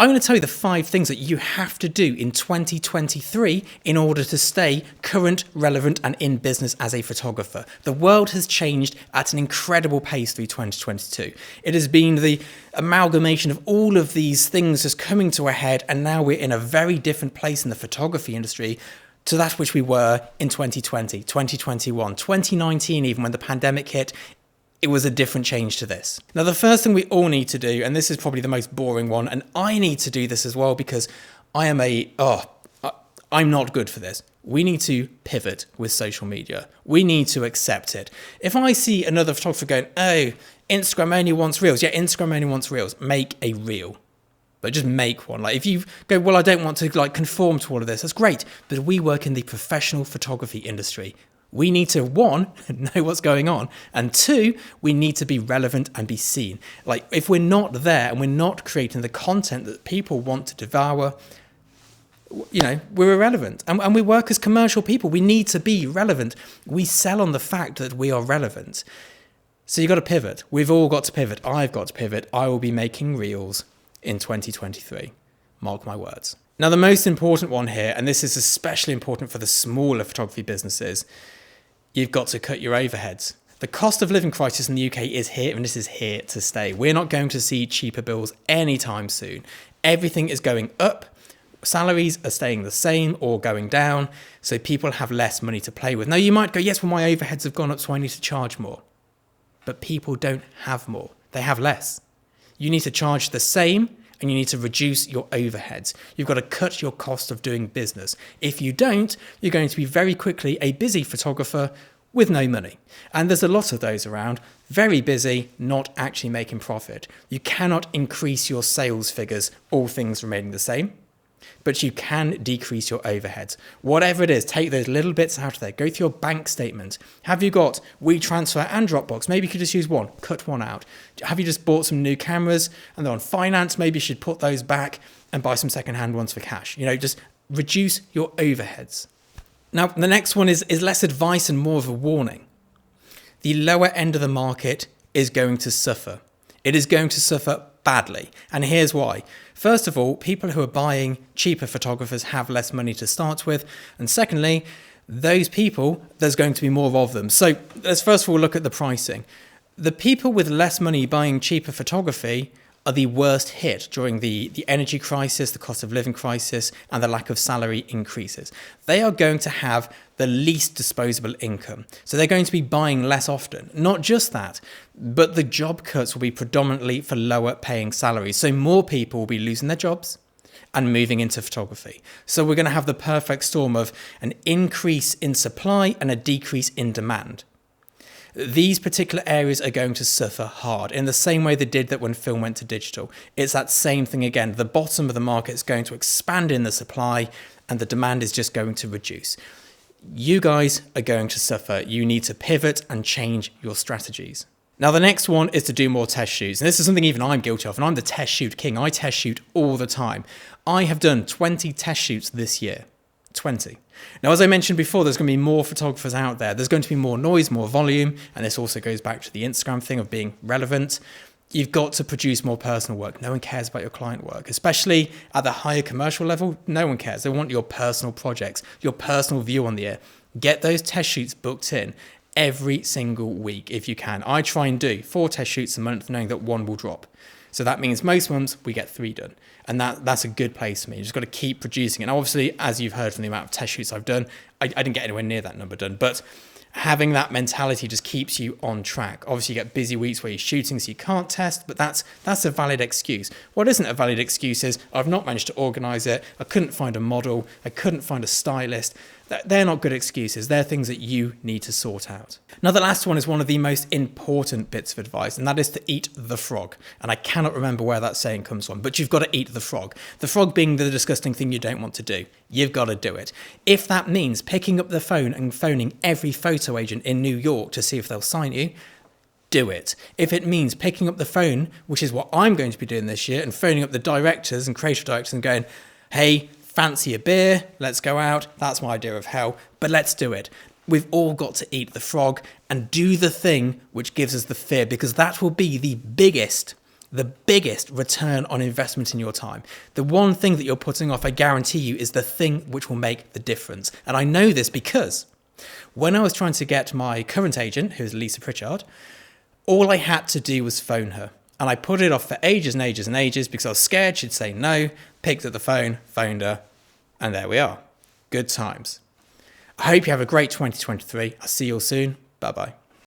I'm going to tell you the 5 things that you have to do in 2023 in order to stay current, relevant, and in business as a photographer. The world has changed at an incredible pace through 2022. It has been the amalgamation of all of these things just coming to a head, and now we're in a very different place in the photography industry to that which we were in 2020, 2021, 2019, even when the pandemic hit. It was a different change to this. Now, the first thing we all need to do, and this is probably the most boring one, and I need to do this as well because I'm not good for this. We need to pivot with social media. We need to accept it. If I see another photographer going, oh, Instagram only wants reels. Yeah, Instagram only wants reels. Make a reel. But just make one. Like if you go, well, I don't want to conform to all of this. That's great. But we work in the professional photography industry. We need to, 1, know what's going on, and 2, we need to be relevant and be seen. Like if we're not there and we're not creating the content that people want to devour, we're irrelevant. And we work as commercial people. We need to be relevant. We sell on the fact that we are relevant. So you've got to pivot. We've all got to pivot. I've got to pivot. I will be making reels in 2023. Mark my words. Now, the most important one here, and this is especially important for the smaller photography businesses, you've got to cut your overheads. The cost of living crisis in the UK is here, and this is here to stay. We're not going to see cheaper bills anytime soon. Everything is going up. Salaries are staying the same or going down, so people have less money to play with. Now, you might go, yes, well, my overheads have gone up, so I need to charge more. But people don't have more. They have less. You need to charge the same, and you need to reduce your overheads. You've got to cut your cost of doing business. If you don't, you're going to be very quickly a busy photographer with no money. And there's a lot of those around, very busy, not actually making profit. You cannot increase your sales figures, all things remaining the same, but you can decrease your overheads. Whatever it is, take those little bits out of there. Go through your bank statement. Have you got WeTransfer and Dropbox? Maybe you could just use one, cut one out. Have you just bought some new cameras and they're on finance? Maybe you should put those back and buy some secondhand ones for cash. Just reduce your overheads. Now, the next one is less advice and more of a warning. The lower end of the market is going to suffer. It is going to suffer badly. And here's why. First of all, people who are buying cheaper photographers have less money to start with. And secondly, those people, there's going to be more of them. So let's first of all look at the pricing. The people with less money buying cheaper photography are the worst hit during the energy crisis, the cost of living crisis, and the lack of salary increases. They are going to have the least disposable income. So they're going to be buying less often. Not just that, but the job cuts will be predominantly for lower paying salaries. So more people will be losing their jobs and moving into photography. So we're going to have the perfect storm of an increase in supply and a decrease in demand. These particular areas are going to suffer hard in the same way they did that when film went to digital. It's that same thing again. The bottom of the market is going to expand in the supply and the demand is just going to reduce. You guys are going to suffer. You need to pivot and change your strategies. Now, the next one is to do more test shoots. And this is something even I'm guilty of, and I'm the test shoot king. I test shoot all the time. I have done 20 test shoots this year. 20. Now, as I mentioned before, there's going to be more photographers out there. There's going to be more noise, more volume, and this also goes back to the Instagram thing of being relevant. You've got to produce more personal work. No one cares about your client work, especially at the higher commercial level. No one cares. They want your personal projects, your personal view on the air. Get those test shoots booked in every single week if you can. I try and do 4 test shoots a month, knowing that 1 will drop. So that means most months we get 3 done. And that's a good place for me. You just got to keep producing. And obviously, as you've heard from the amount of test shoots I've done, I didn't get anywhere near that number done. But having that mentality just keeps you on track. Obviously, you get busy weeks where you're shooting, so you can't test, but that's a valid excuse. What isn't a valid excuse is I've not managed to organise it. I couldn't find a model. I couldn't find a stylist. They're not good excuses. They're things that you need to sort out. Now, the last one is one of the most important bits of advice, and that is to eat the frog. And I cannot remember where that saying comes from, but you've got to eat the frog. The frog being the disgusting thing you don't want to do. You've got to do it. If that means picking up the phone and phoning every photo agent in New York to see if they'll sign you, do it. If it means picking up the phone, which is what I'm going to be doing this year, and phoning up the directors and creative directors and going, hey, fancy a beer, let's go out. That's my idea of hell, but let's do it. We've all got to eat the frog and do the thing which gives us the fear, because that will be the biggest the biggest return on investment in your time. The one thing that you're putting off, I guarantee you, is the thing which will make the difference. And I know this because when I was trying to get my current agent, who's Lisa Pritchard, all I had to do was phone her. And I put it off for ages and ages and ages because I was scared she'd say no, picked up the phone, phoned her, and there we are. Good times. I hope you have a great 2023. I'll see you all soon. Bye-bye.